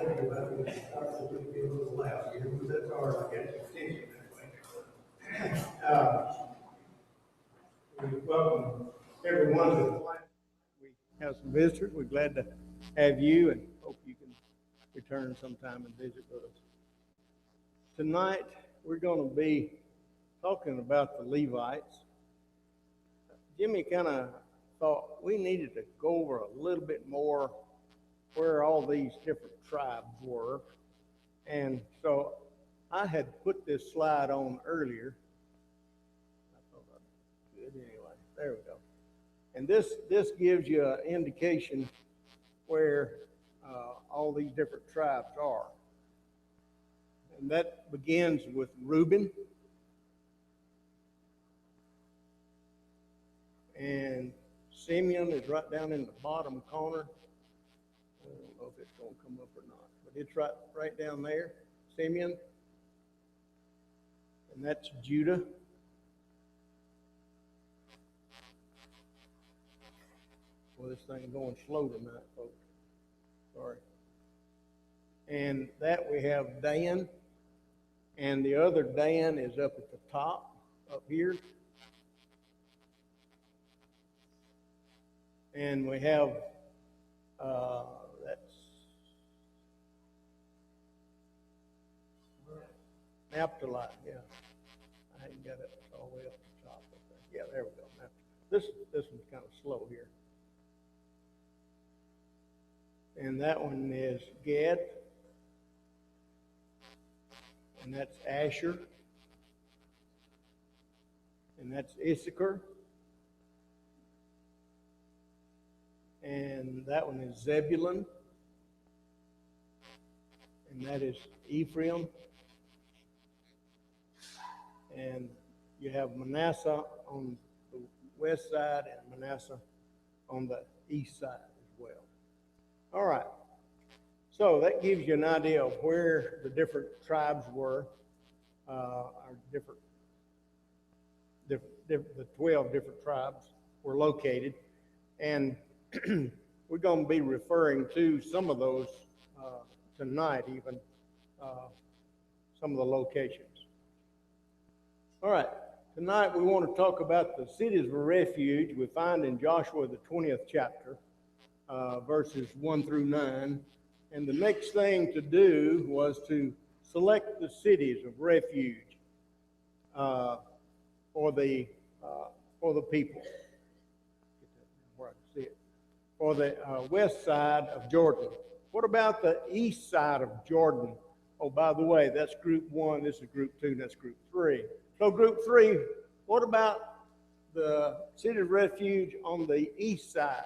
We welcome everyone to the class. We have some visitors. We're glad to have you and hope you can return sometime and visit with us. Tonight, we're going to be talking about the Levites. Jimmy kind of thought we needed to go over a little bit more where all these different tribes were. And so I had put this slide on earlier. I thought that was good anyway. There we go. And this gives you an indication where all these different tribes are. And that begins with Reuben. And Simeon is right down in the bottom corner. I don't know if it's going to come up or not, but it's right down there, Simeon. And that's Judah. Well, this thing is going slow tonight, folks. Sorry. And that we have Dan. And the other Dan is up at the top, up here. And we have, that's Naphtali, yeah. I hadn't got it all the way up the top. Okay. Yeah, there we go. This one's kind of slow here. And that one is Gad. And that's Asher. And that's Issachar. And that one is Zebulun. And that is Ephraim. And you have Manasseh on the west side and Manasseh on the east side as well. All right. So that gives you an idea of where the different tribes were, the 12 different tribes were located. And we're going to be referring to some of those tonight, even some of the locations. All right, tonight we want to talk about the cities of refuge we find in Joshua, the 20th chapter, verses 1 through 9. And the next thing to do was to select the cities of refuge for the people. Where I can see it. For the west side of Jordan. What about the east side of Jordan? Oh, by the way, that's group 1, this is group 2, that's group 3. So group 3, what about the city of refuge on the east side?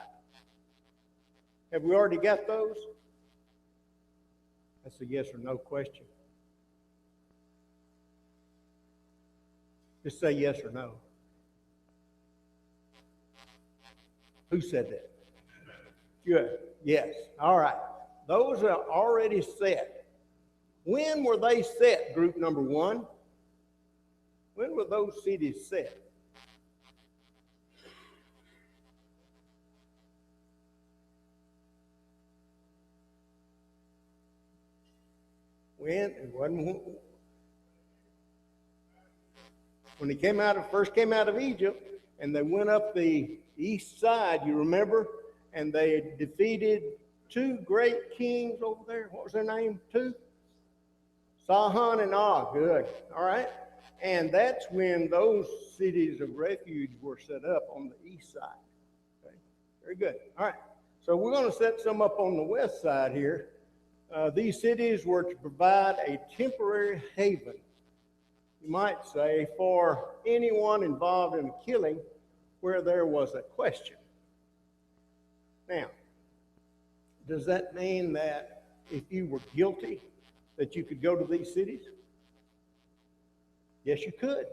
Have we already got those? That's a yes or no question. Just say yes or no. Who said that? Good. Yes. All right. Those are already set. When were they set, group number 1? When were those cities set? When he first came out of Egypt, and they went up the east side, you remember, and they defeated 2 great kings over there. What was their name? 2? Sihon and Og. Good. All right. And that's when those cities of refuge were set up on the east side. Okay. Very good. All right. So we're going to set some up on the west side here. These cities were to provide a temporary haven, you might say, for anyone involved in a killing where there was a question. Now, does that mean that if you were guilty, that you could go to these cities? Yes, you could.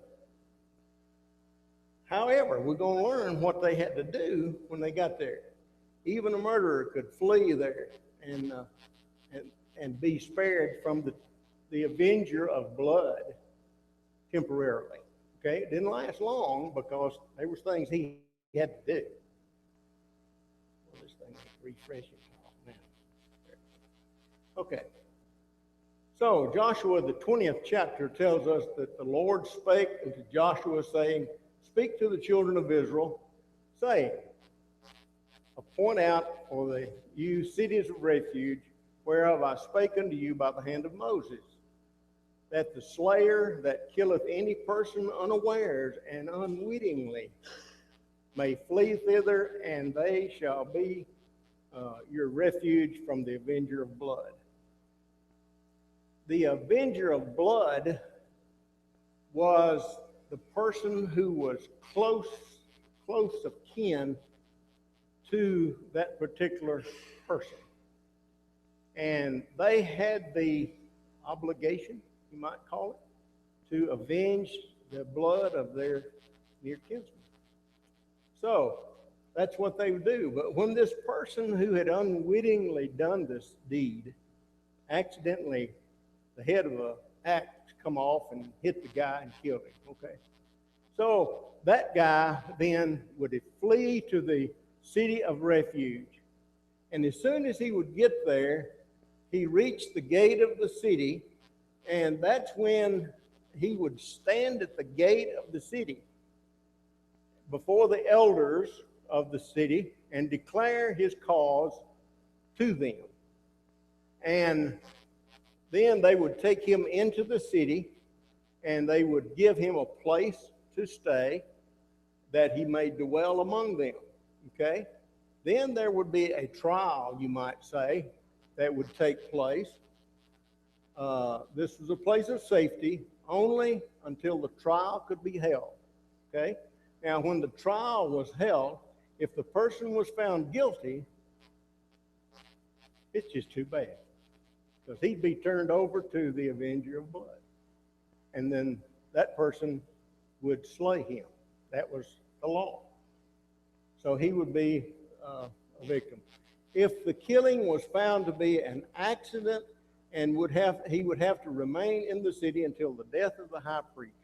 However, we're going to learn what they had to do when they got there. Even a murderer could flee there and be spared from the avenger of blood temporarily. Okay, it didn't last long because there was things he had to do. Well, this thing is refreshing. Oh, man. Okay, So Joshua, the 20th chapter, tells us that the Lord spake unto Joshua, saying, Speak to the children of Israel, saying, Appoint out for you cities of refuge, whereof I spake unto you by the hand of Moses, that the slayer that killeth any person unawares and unwittingly may flee thither, and they shall be your refuge from the avenger of blood. The avenger of blood was the person who was close of kin to that particular person. And they had the obligation, you might call it, to avenge the blood of their near kinsman. So that's what they would do. But when this person who had unwittingly done this deed, accidentally, the head of an axe come off and hit the guy and killed him. Okay. So that guy then would flee to the city of refuge. And as soon as he would get there, he reached the gate of the city, and that's when he would stand at the gate of the city before the elders of the city and declare his cause to them. And then they would take him into the city, and they would give him a place to stay that he may dwell among them. Okay? Then there would be a trial, you might say, that would take place. This was a place of safety only until the trial could be held. Okay? Now, when the trial was held, if the person was found guilty, it's just too bad, because he'd be turned over to the avenger of blood. And then that person would slay him. That was the law. So he would be a victim. If the killing was found to be an accident, and he would have to remain in the city until the death of the high priest.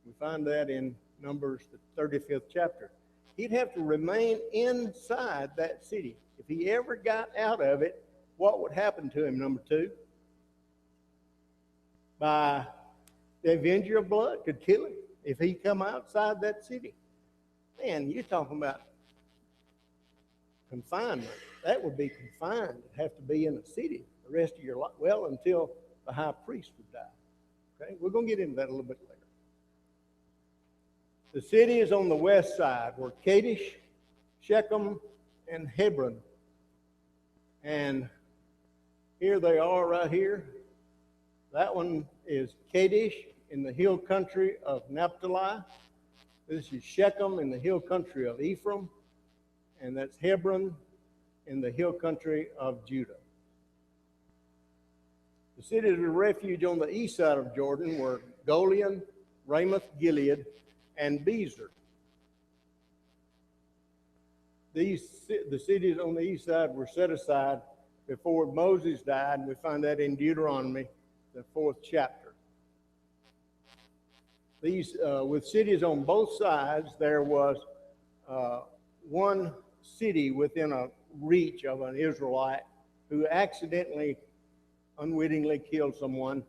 We find that in Numbers, the 35th chapter. He'd have to remain inside that city. If he ever got out of it, what would happen to him, number two? By the avenger of blood could kill him if he come outside that city. Man, you're talking about confinement. That would be confined. It'd have to be in a city the rest of your life. Well, until the high priest would die. Okay, we're going to get into that a little bit later. The city is on the west side, where Kadesh, Shechem, and Hebron. And here they are right here. That one is Kadesh in the hill country of Naphtali. This is Shechem in the hill country of Ephraim. And that's Hebron in the hill country of Judah. The cities of refuge on the east side of Jordan were Golian, Ramoth Gilead, and Bezer. The cities on the east side were set aside before Moses died, and we find that in Deuteronomy, the 4th chapter. These, with cities on both sides, there was one city within a reach of an Israelite who accidentally, unwittingly killed someone,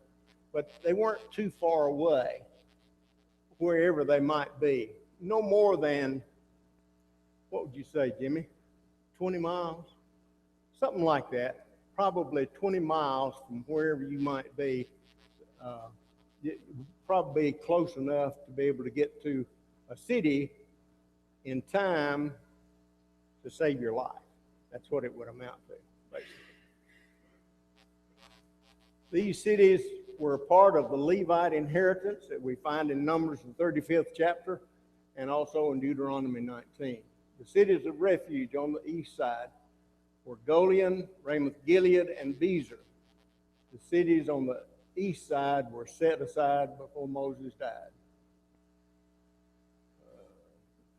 but they weren't too far away, wherever they might be. No more than, what would you say, Jimmy? 20 miles? Something like that. Probably 20 miles from wherever you might be. Probably close enough to be able to get to a city in time to save your life. That's what it would amount to, basically. These cities were a part of the Levite inheritance that we find in Numbers, the 35th chapter, and also in Deuteronomy 19. The cities of refuge on the east side were Golian, Ramoth Gilead, and Bezer. The cities on the east side were set aside before Moses died.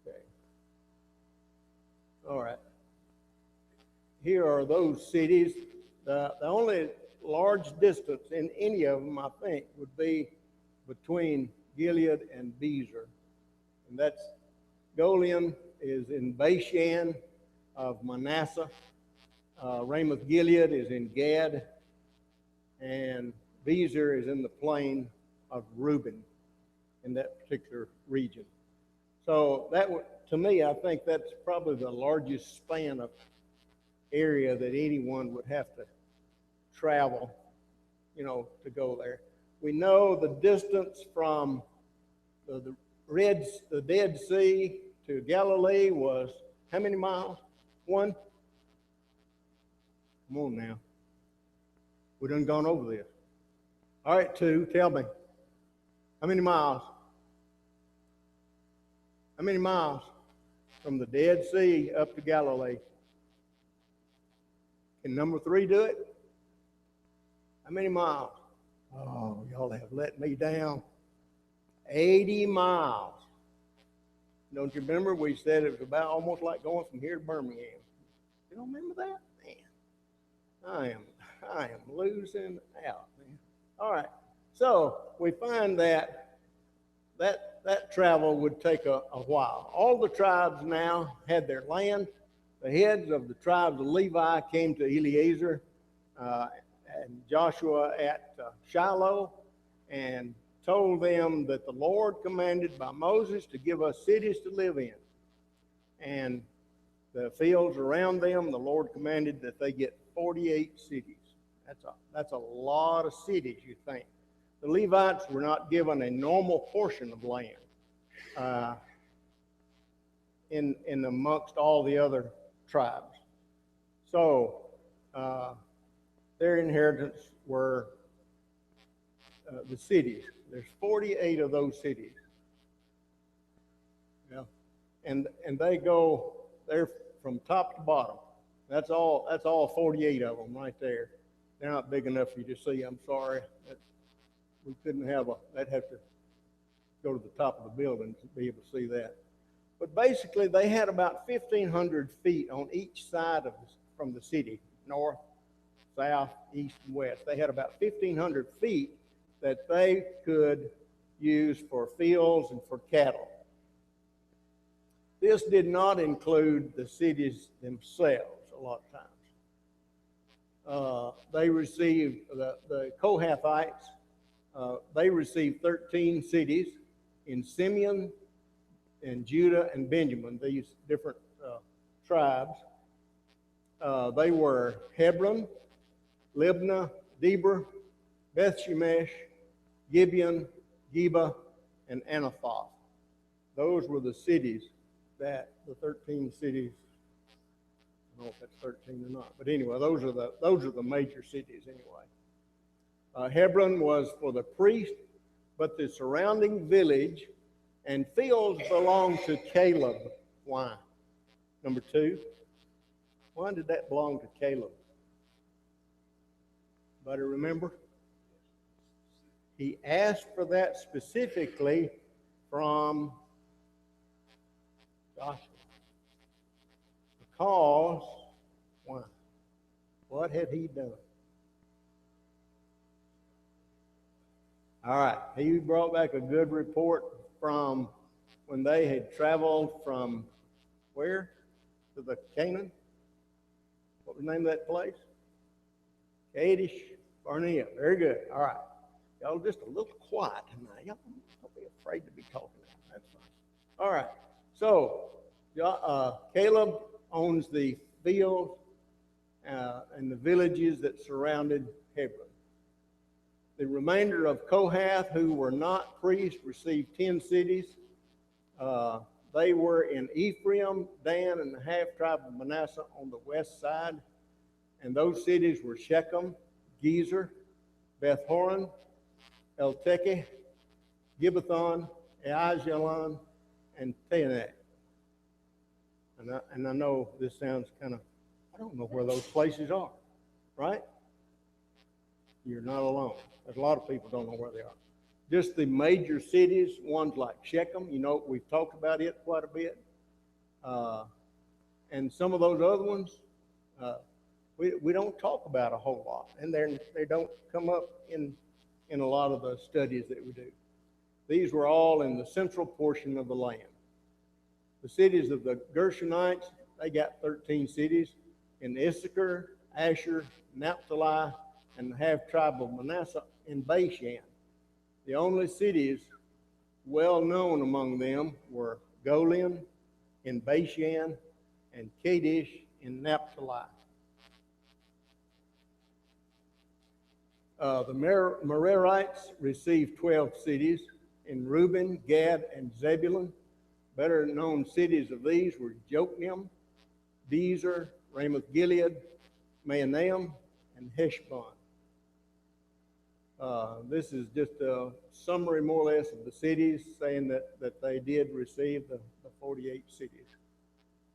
Okay. All right. Here are those cities. The only large distance in any of them, I think, would be between Gilead and Bezer. And that's, Golian is in Bashan of Manasseh. Ramoth Gilead is in Gad. And Bezer is in the plain of Reuben in that particular region. So that would, to me, I think that's probably the largest span of area that anyone would have to travel, to go there. We know the distance from the Dead Sea to Galilee was how many miles? 1? Come on now. We done gone over this. All right, 2, tell me. How many miles? How many miles from the Dead Sea up to Galilee? Can number 3 do it? How many miles? Oh, y'all have let me down. 80 miles. Don't you remember we said it was about almost like going from here to Birmingham? You don't remember that? Man, I am losing out, man. All right. So we find that travel would take a while. All the tribes now had their land. The heads of the tribes of Levi came to Eleazar and Joshua at Shiloh and told them that the Lord commanded by Moses to give us cities to live in. And the fields around them, the Lord commanded that they get 48 cities. That's a lot of cities, you think. The Levites were not given a normal portion of land in amongst all the other tribes. So their inheritance were the cities. There's 48 of those cities. Yeah. And they're from top to bottom. That's all 48 of them right there. They're not big enough for you to see, I'm sorry. We couldn't they'd have to go to the top of the building to be able to see that. But basically, they had about 1,500 feet on each side from the city, north, south, east, and west. They had about 1,500 feet that they could use for fields and for cattle. This did not include the cities themselves a lot of times. They received, the Kohathites, they received 13 cities in Simeon and Judah and Benjamin, these different tribes. They were Hebron, Libnah, Debir, Beth Shemesh, Gibeon, Geba, and Anathoth. Those were the cities that the 13 cities. I don't know if that's 13 or not, but anyway, those are the major cities anyway. Hebron was for the priest, but the surrounding village and fields belonged to Caleb. Why? Number 2. Why did that belong to Caleb? Anybody remember? He asked for that specifically from Joshua. Because, why? What had he done? All right, he brought back a good report from when they had traveled from where? To the Canaan? What was the name of that place? Kadesh Barnea. Very good. All right. Y'all just a little quiet tonight. Y'all don't be afraid to be talking. That's fine. All right. So Caleb owns the field and the villages that surrounded Hebron. The remainder of Kohath, who were not priests, received 10 cities. They were in Ephraim, Dan, and the half-tribe of Manasseh on the west side. And those cities were Shechem, Gezer, Beth-horon, El-Tekeh, Gibbethon, Aijalon, and Taanach. And I know this sounds kind of, I don't know where those places are, right? You're not alone. There's a lot of people don't know where they are. Just the major cities, ones like Shechem, we've talked about it quite a bit. And some of those other ones, we don't talk about a whole lot. And they don't come up in a lot of the studies that we do. These were all in the central portion of the land. The cities of the Gershonites, they got 13 cities in Issachar, Asher, Naphtali, and the half-tribe of Manasseh and Bashan. The only cities well known among them were Golan in Bashan and Kadesh in Naphtali. The Merarites received 12 cities in Reuben, Gad, and Zebulun. Better known cities of these were Jokneam, Bezer, Ramoth Gilead, Mahanaim, and Heshbon. This is just a summary, more or less, of the cities, saying that they did receive the 48 cities.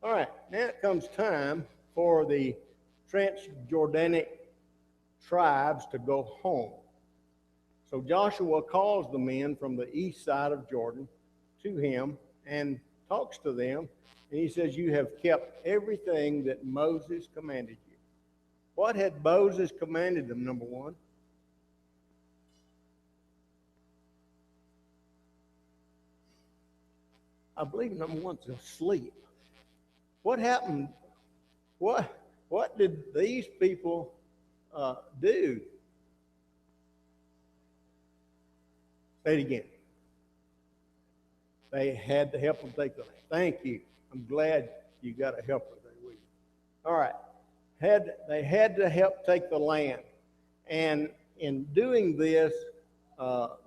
All right, now it comes time for the Transjordanic tribes to go home. So Joshua calls the men from the east side of Jordan to him and talks to them, and he says, you have kept everything that Moses commanded you. What had Moses commanded them, number one? I believe number one's to sleep. What happened? What did these people do? Say it again. They had to help them take the land. Thank you. I'm glad you got a helper there with you. All right. They had to help take the land. And in doing this,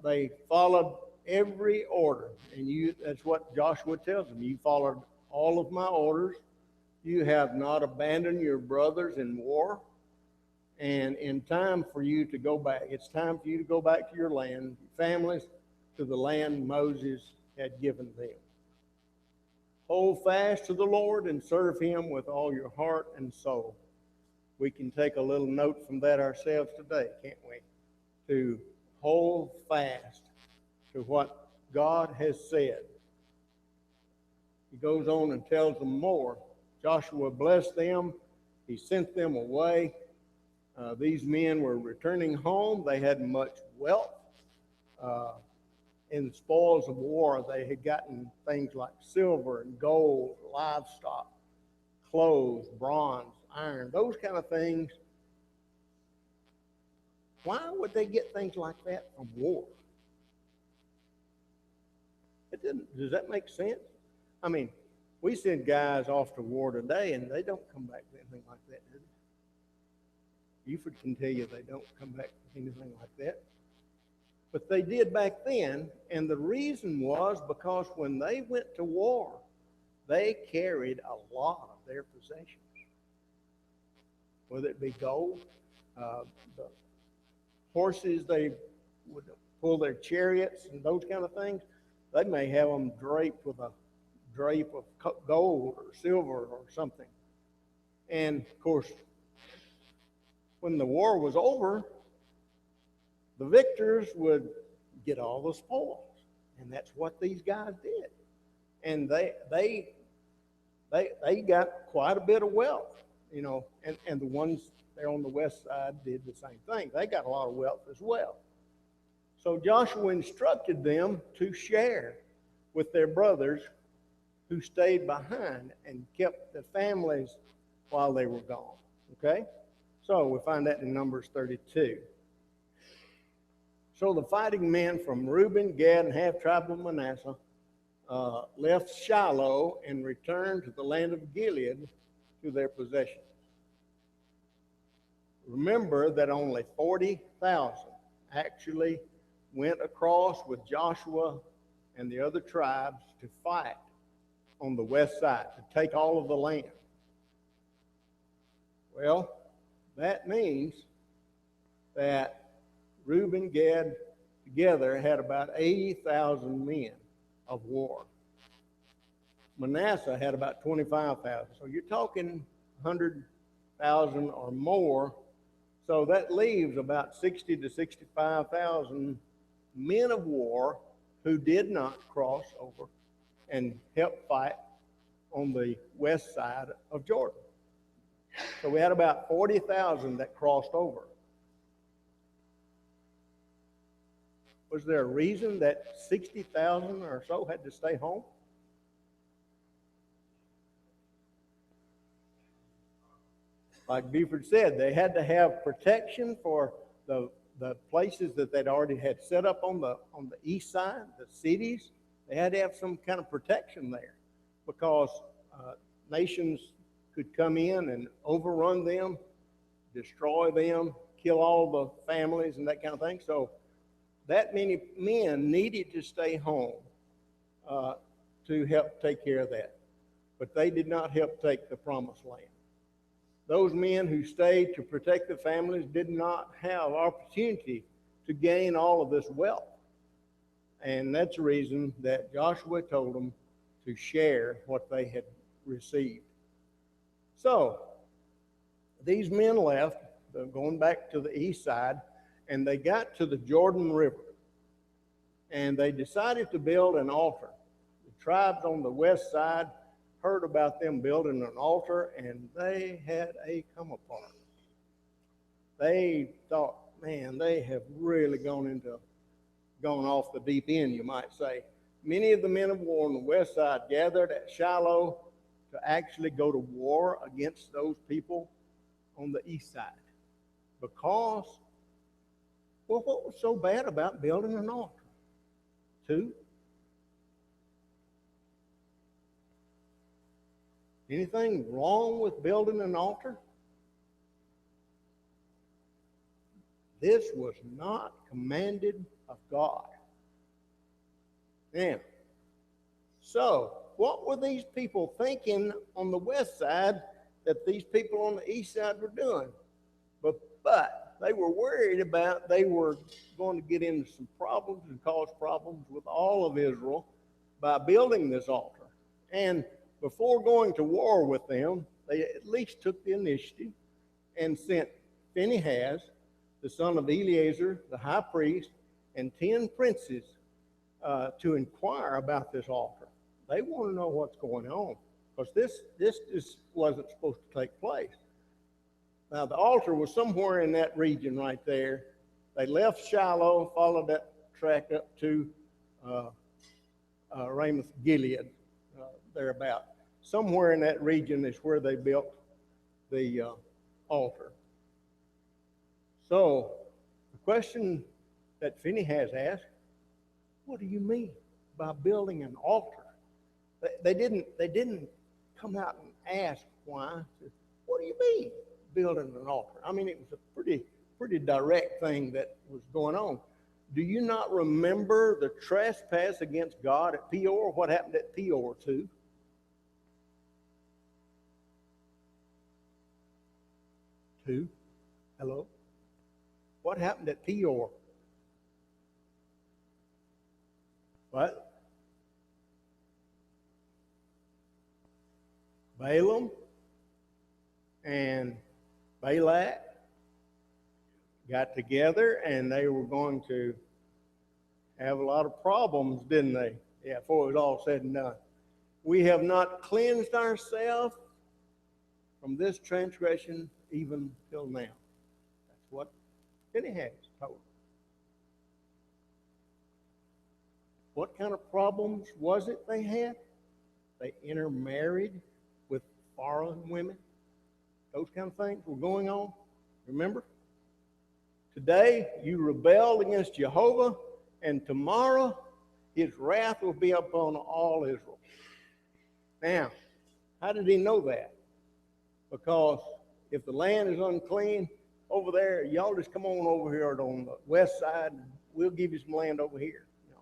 they followed every order. And that's what Joshua tells them. You followed all of my orders. You have not abandoned your brothers in war. And in time for you to go back, it's time for you to go back to your land, your families, to the land Moses had given them. Hold fast to the Lord and serve him with all your heart and soul. We can take a little note from that ourselves today, can't we? To hold fast to what God has said. He goes on and tells them more. Joshua blessed them. He sent them away. These men were returning home. They had much wealth. In the spoils of war, they had gotten things like silver and gold, livestock, clothes, bronze, iron, those kind of things. Why would they get things like that from war? Does that make sense? I mean, we send guys off to war today, and they don't come back with anything like that, do they? Buford can tell you they don't come back with anything like that. But they did back then, and the reason was because when they went to war, they carried a lot of their possessions. Whether it be gold, the horses, they would pull their chariots and those kind of things. They may have them draped with a drape of gold or silver or something. And of course, when the war was over, the victors would get all the spoils. And that's what these guys did. And they got quite a bit of wealth, you know, and the ones there on the west side did the same thing. They got a lot of wealth as well. So Joshua instructed them to share with their brothers who stayed behind and kept the families while they were gone. Okay? So we find that in Numbers 32. So the fighting men from Reuben, Gad, and half-tribe of Manasseh left Shiloh and returned to the land of Gilead to their possessions. Remember that only 40,000 actually went across with Joshua and the other tribes to fight on the west side, to take all of the land. Well, that means that Reuben, Gad together had about 80,000 men of war. Manasseh had about 25,000. So you're talking 100,000 or more. So that leaves about 60 to 65,000 men of war who did not cross over and help fight on the west side of Jordan. So we had about 40,000 that crossed over. Was there a reason that 60,000 or so had to stay home? Like Buford said, they had to have protection for the the places that they'd already had set up on the east side, the cities, they had to have some kind of protection there because nations could come in and overrun them, destroy them, kill all the families and that kind of thing. So that many men needed to stay home to help take care of that. But they did not help take the promised land. Those men who stayed to protect the families did not have opportunity to gain all of this wealth. And that's the reason that Joshua told them to share what they had received. So these men left, going back to the east side, and they got to the Jordan River. And they decided to build an altar. The tribes on the west side heard about them building an altar, and they had a come apart. They thought, man, they have really gone off the deep end, you might say. Many of the men of war on the west side gathered at Shiloh to actually go to war against those people on the east side. Because, well, what was so bad about building an altar? 2, anything wrong with building an altar? This was not commanded of God. Now, so what were these people thinking on the west side that these people on the east side were doing? But they were worried about they were going to get into some problems and cause problems with all of Israel by building this altar. And before going to war with them, they at least took the initiative and sent Phinehas, the son of Eleazar, the high priest, and 10 princes to inquire about this altar. They want to know what's going on because this just wasn't supposed to take place. Now, the altar was somewhere in that region right there. They left Shiloh, followed that track up to Ramoth Gilead, thereabout. Somewhere in that region is where they built the altar. So, the question that Phinehas asked, what do you mean by building an altar? They didn't come out and ask why. What do you mean building an altar? I mean, it was a pretty direct thing that was going on. Do you not remember the trespass against God at Peor? What happened at Peor too? Hello? What happened at Peor? What? Balaam and Balak got together and they were going to have a lot of problems, didn't they? Yeah, before it was all said and done. We have not cleansed ourselves from this transgression even till now. That's what Phinehas told them. What kind of problems was it they had? They intermarried with foreign women. Those kind of things were going on. Remember? Today, you rebelled against Jehovah, and tomorrow, his wrath will be upon all Israel. Now, how did he know that? Because if the land is unclean over there, y'all just come on over here on the west side, and we'll give you some land over here. You know.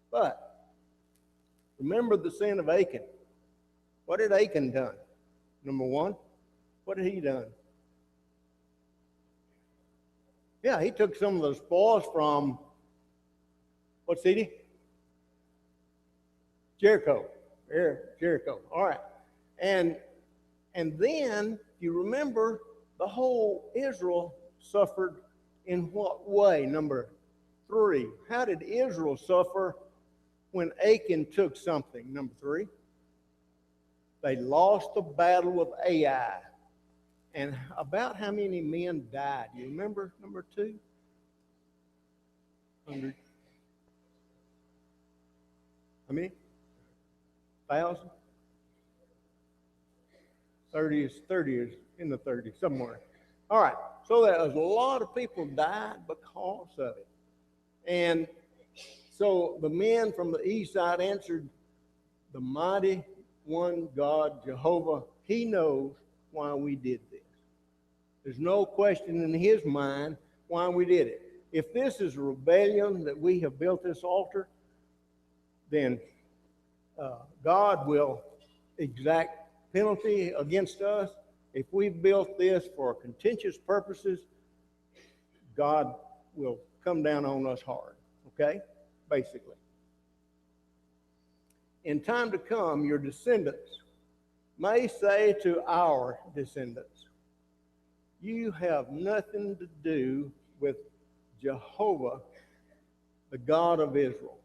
But remember the sin of Achan. What had Achan done? Number one, what had he done? Yeah, he took some of the spoils from, what city? Jericho. Jericho. All right. And then, if you remember, the whole Israel suffered in what way? Number 3. How did Israel suffer when Achan took something? Number 3. They lost the battle with Ai. And about how many men died? You remember number 2? 100. How many? 1,000? 30 is in the 30s somewhere. All right, so there was a lot of people died because of it. And so the men from the east side answered, the mighty one God, Jehovah, he knows why we did this. There's no question in his mind why we did it. If this is a rebellion that we have built this altar, then God will exact penalty against us. If we've built this for contentious purposes, God will come down on us hard, okay? Basically. In time to come, your descendants may say to our descendants, you have nothing to do with Jehovah, the God of Israel.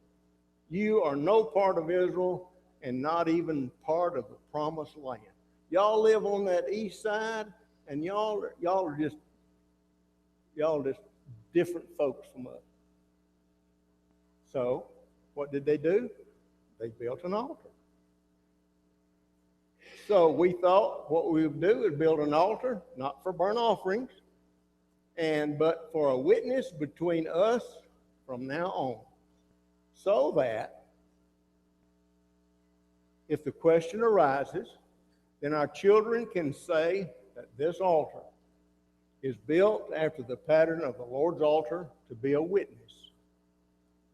You are no part of Israel and not even part of the promised land. Y'all live on that east side, and y'all are just different folks from us. So, what did they do? They built an altar. So we thought what we would do is build an altar, not for burnt offerings, but for a witness between us from now on, so that if the question arises, then our children can say that this altar is built after the pattern of the Lord's altar to be a witness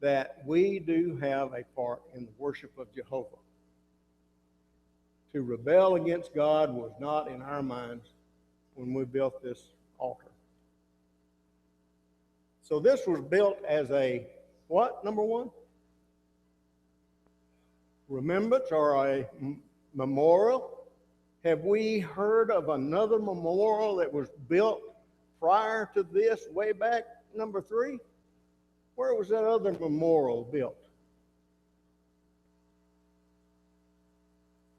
that we do have a part in the worship of Jehovah. To rebel against God was not in our minds when we built this altar. So this was built as a what, number one? Remembrance or a memorial. Have we heard of another memorial that was built prior to this, way back, number three? Where was that other memorial built?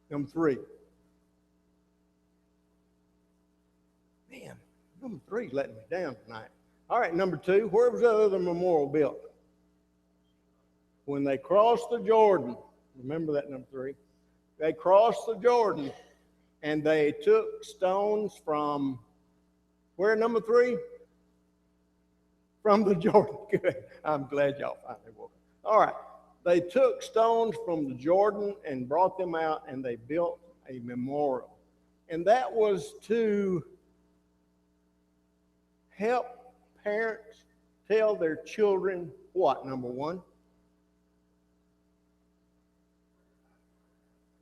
Number three. Man, number three's letting me down tonight. All right, number two, where was that other memorial built? When they crossed the Jordan. Remember that, number three. They crossed the Jordan, and they took stones from, where, number three? From the Jordan. Good. I'm glad y'all finally woke up. All right. They took stones from the Jordan and brought them out, and they built a memorial. And that was to help parents tell their children what, number one?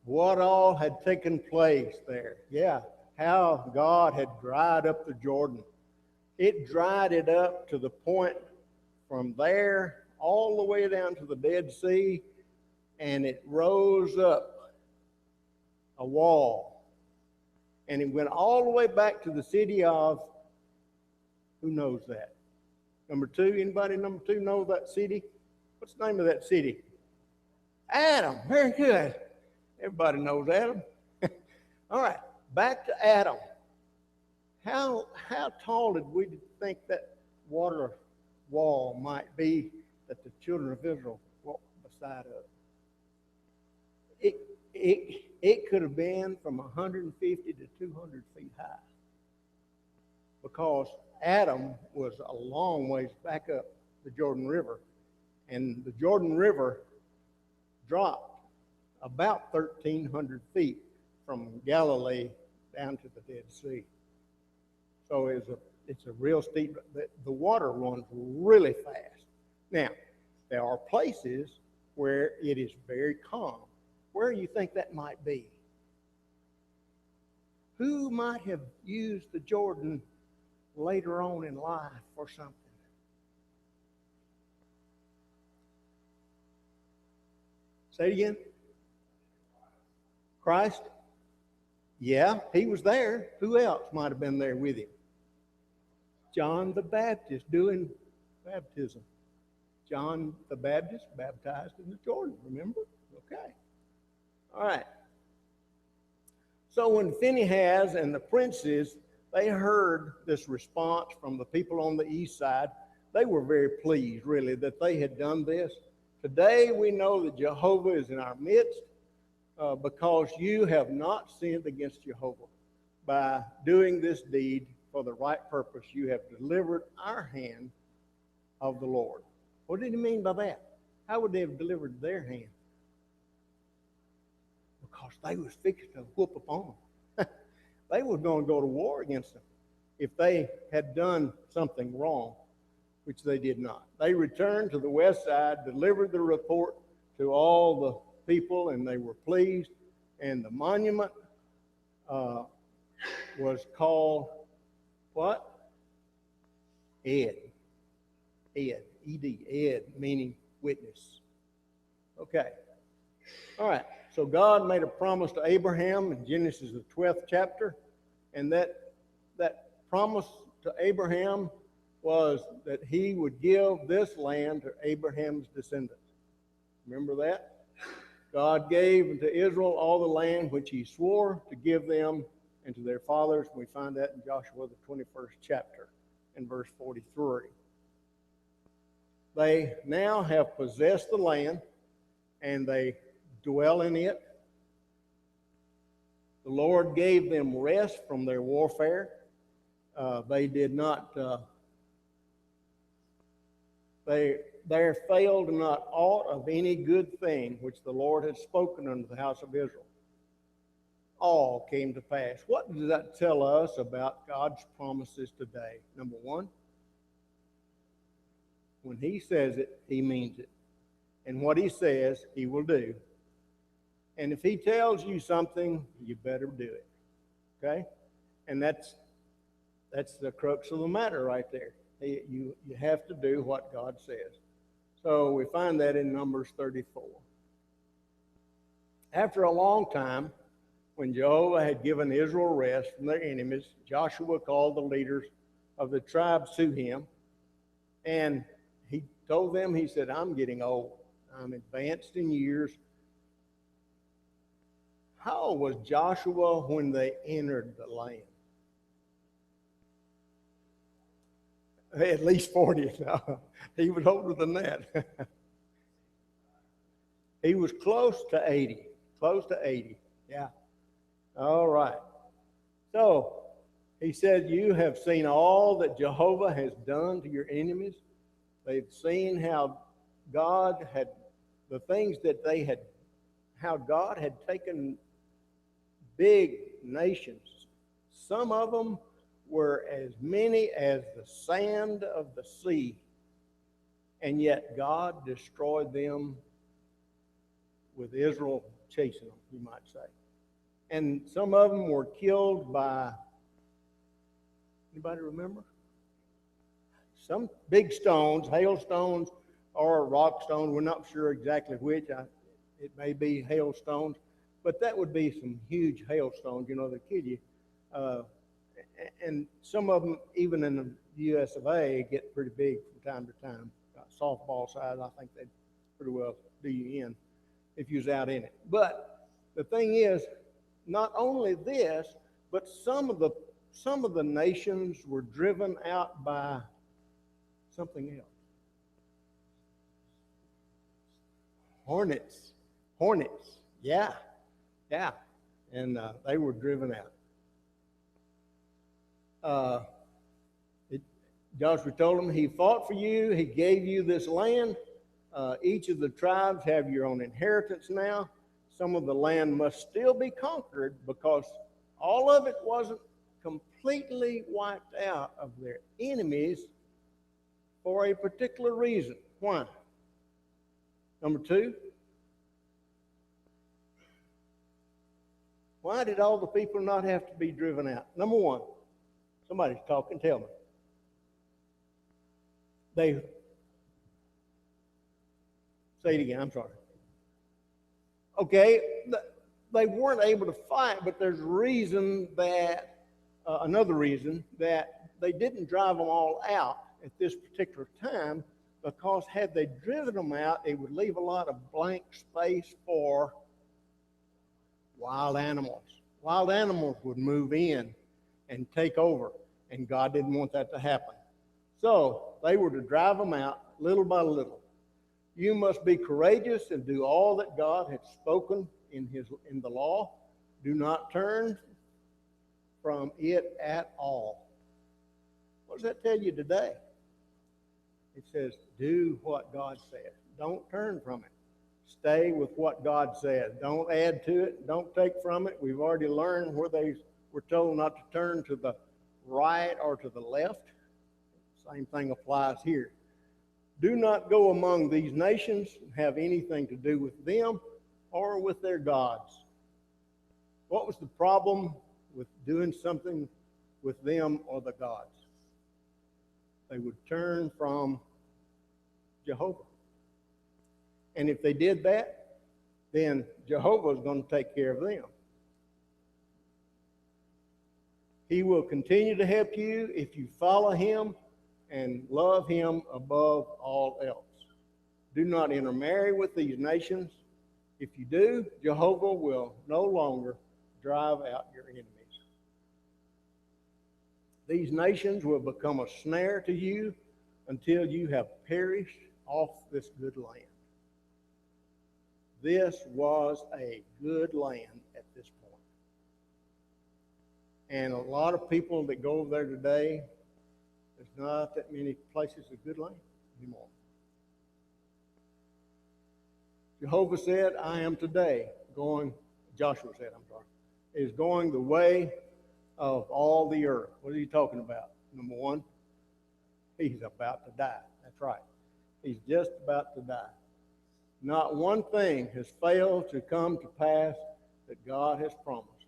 What all had taken place there. Yeah, how God had dried up the Jordan. It dried it up to the point from there all the way down to the Dead Sea, and it rose up a wall. And it went all the way back to the city of, who knows that? Number two, anybody number two know that city? What's the name of that city? Adam, very good. Everybody knows Adam. All right, back to Adam. How tall did we think that water wall might be that the children of Israel walked beside of? It could have been from 150 to 200 feet high, because Adam was a long ways back up the Jordan River, and the Jordan River dropped about 1,300 feet from Galilee down to the Dead Sea. So it's a real steep, the water runs really fast. Now, there are places where it is very calm. Where do you think that might be? Who might have used the Jordan later on in life for something? Say it again. Christ? Yeah, he was there. Who else might have been there with him? John the Baptist doing baptism. John the Baptist baptized in the Jordan, remember? Okay. All right. So when Phinehas and the princes, they heard this response from the people on the east side, they were very pleased, really, that they had done this. Today we know that Jehovah is in our midst because you have not sinned against Jehovah by doing this deed for the right purpose, you have delivered our hand of the Lord. What did he mean by that? How would they have delivered their hand? Because they was fixing to whoop upon them. They was going to go to war against them if they had done something wrong, which they did not. They returned to the west side, delivered the report to all the people, and they were pleased. And the monument was called what? Ed. Ed. E-D. Ed, meaning witness. Okay. All right. So God made a promise to Abraham in Genesis, the 12th chapter. And that promise to Abraham was that he would give this land to Abraham's descendants. Remember that? God gave unto Israel all the land which he swore to give them and to their fathers. We find that in Joshua, the 21st chapter, and verse 43. They now have possessed the land, and they dwell in it. The Lord gave them rest from their warfare. They did not, there failed not aught of any good thing which the Lord had spoken unto the house of Israel. All came to pass. What does that tell us about God's promises today? Number one, when he says it, he means it. And what he says, he will do. And if he tells you something, you better do it. Okay? And that's the crux of the matter right there. You have to do what God says. So we find that in Numbers 34. After a long time, when Jehovah had given Israel rest from their enemies, Joshua called the leaders of the tribes to him, and he told them, he said, I'm getting old. I'm advanced in years. How old was Joshua when they entered the land? At least 40. He was older than that. He was close to 80. Close to 80. Yeah. All right. So he said, you have seen all that Jehovah has done to your enemies. They've seen how God had, the things that they had, how God had taken big nations. Some of them were as many as the sand of the sea, and yet God destroyed them with Israel chasing them, you might say. And some of them were killed by, anybody remember? Some big stones, hailstones or rock stones. We're not sure exactly which. It may be hailstones, but that would be some huge hailstones, you know, that kill you. And some of them, even in the U.S. of A., get pretty big from time to time. Softball size, I think they'd pretty well do you in if you was out in it. But the thing is, not only this, but some of the nations were driven out by something else. Hornets. Yeah. And they were driven out. Joshua told them, he fought for you. He gave you this land. Each of the tribes have your own inheritance now. Some of the land must still be conquered because all of it wasn't completely wiped out of their enemies for a particular reason. Why? Number two, why did all the people not have to be driven out? Number one, somebody's talking, tell me. Say it again, I'm sorry. Okay, they weren't able to fight, but there's reason that, another reason that they didn't drive them all out at this particular time, because had they driven them out, it would leave a lot of blank space for wild animals. Wild animals would move in and take over, and God didn't want that to happen. So they were to drive them out little by little. You must be courageous and do all that God had spoken in the law. Do not turn from it at all. What does that tell you today? It says, do what God says. Don't turn from it. Stay with what God said. Don't add to it. Don't take from it. We've already learned where they were told not to turn to the right or to the left. Same thing applies here. Do not go among these nations and have anything to do with them or with their gods. What was the problem with doing something with them or the gods? They would turn from Jehovah. And if they did that, then Jehovah is going to take care of them. He will continue to help you if you follow him and love him above all else. Do not intermarry with these nations. If you do, Jehovah will no longer drive out your enemies. These nations will become a snare to you until you have perished off this good land. This was a good land at this point. And a lot of people that go over there today, there's not that many places of good land anymore. Jehovah said, I am today going, Joshua said, is going the way of all the earth. What are you talking about? Number one, he's about to die. That's right. He's just about to die. Not one thing has failed to come to pass that God has promised.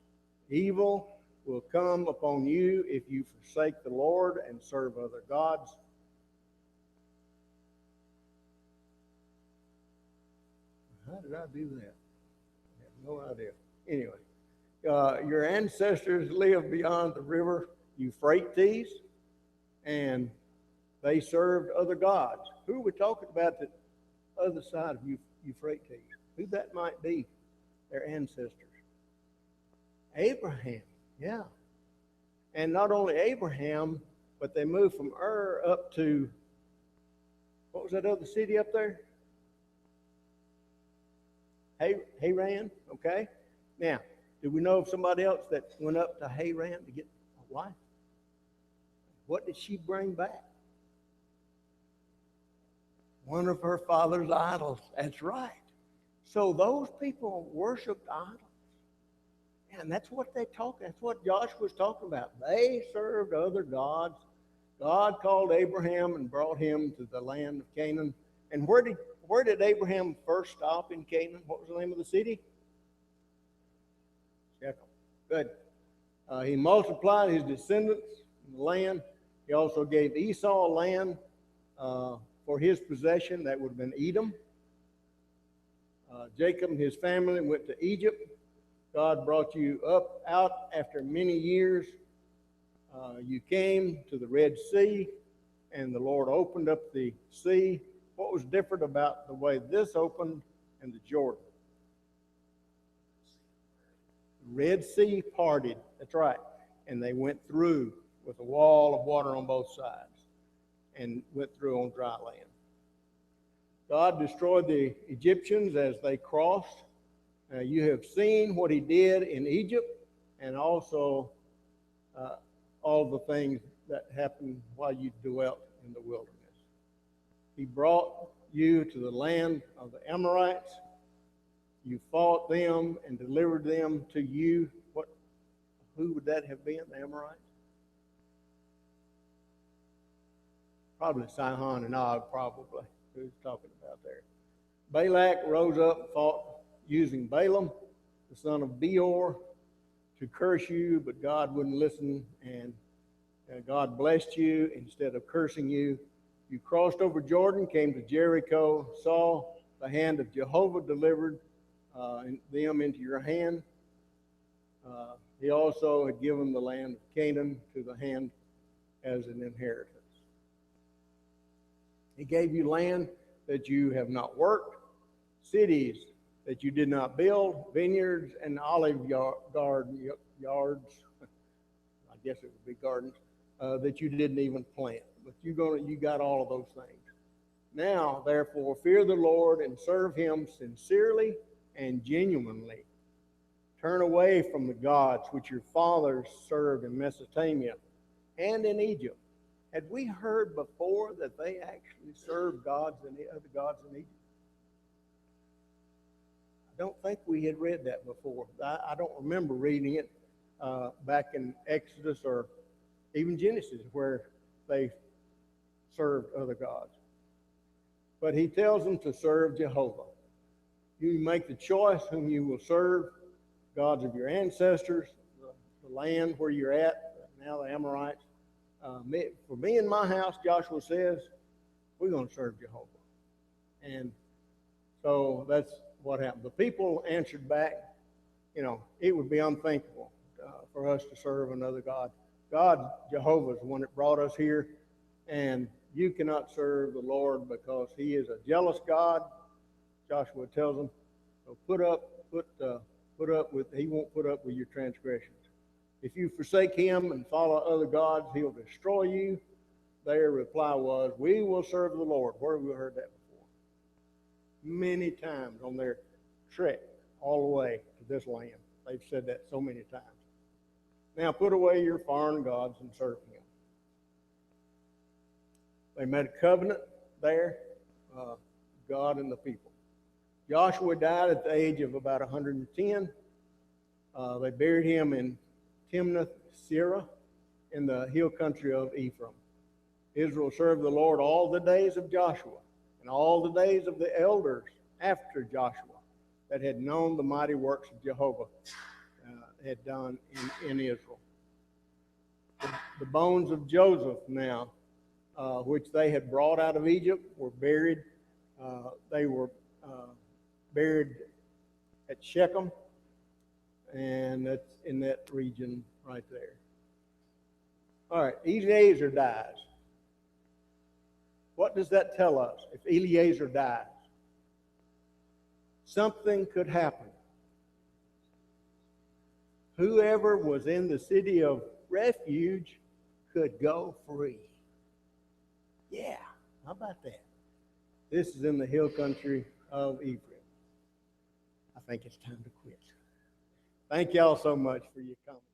Evil will come upon you if you forsake the Lord and serve other gods. How did I do that? I have no idea. Anyway, your ancestors lived beyond the river Euphrates, and they served other gods. Who are we talking about the other side of Euphrates? Who that might be, their ancestors. Abraham, yeah. And not only Abraham, but they moved from Ur up to, what was that other city up there? Haran, okay? Now, do we know of somebody else that went up to Haran to get a wife? What did she bring back? One of her father's idols. That's right. So those people worshiped idols. And that's what that's what Joshua was talking about. They served other gods. God called Abraham and brought him to the land of Canaan. And where did Abraham first stop in Canaan? What was the name of the city? Shechem. Good. He multiplied his descendants in the land. He also gave Esau land for his possession. That would have been Edom. Jacob and his family went to Egypt. God brought you out after many years. You came to the Red Sea, and the Lord opened up the sea. What was different about the way this opened and the Jordan? The Red Sea parted. That's right. And they went through with a wall of water on both sides and went through on dry land. God destroyed the Egyptians as they crossed. You have seen what he did in Egypt and also all the things that happened while you dwelt in the wilderness. He brought you to the land of the Amorites. You fought them and delivered them to you. Who would that have been, the Amorites? Probably Sihon and Og, probably. Who's talking about there? Balak rose up and fought using Balaam, the son of Beor, to curse you, but God wouldn't listen, and God blessed you instead of cursing you. You crossed over Jordan, came to Jericho, saw the hand of Jehovah delivered them into your hand. He also had given the land of Canaan to the hand as an inheritance. He gave you land that you have not worked, cities that you did not build, vineyards and olive yards, I guess it would be gardens, that you didn't even plant. But you got all of those things. Now, therefore, fear the Lord and serve him sincerely and genuinely. Turn away from the gods which your fathers served in Mesopotamia and in Egypt, Had we heard before that they actually served gods and the other gods in Egypt? I don't think we had read that before. I don't remember reading it back in Exodus or even Genesis where they served other gods. But he tells them to serve Jehovah. You make the choice whom you will serve, gods of your ancestors, the land where you're at, now the Amorites. For me and my house, Joshua says, we're going to serve Jehovah. And so that's what happened. The people answered back, it would be unthinkable for us to serve another God. God, Jehovah, is the one that brought us here, and you cannot serve the Lord because he is a jealous God. Joshua tells them, so he won't put up with your transgressions. If you forsake him and follow other gods, he'll destroy you. Their reply was, we will serve the Lord. Where have we heard that before? Many times on their trek all the way to this land. They've said that so many times. Now put away your foreign gods and serve him. They made a covenant there, God and the people. Joshua died at the age of about 110. They buried him in Timnath-Serah in the hill country of Ephraim. Israel served the Lord all the days of Joshua and all the days of the elders after Joshua that had known the mighty works of Jehovah had done in Israel. The bones of Joseph now, which they had brought out of Egypt, were buried. They were buried at Shechem, and that's in that region right there. All right, Eliezer dies. What does that tell us if Eliezer dies? Something could happen. Whoever was in the city of refuge could go free. Yeah, how about that? This is in the hill country of Ephraim. I think it's time to quit. Thank y'all so much for your comments.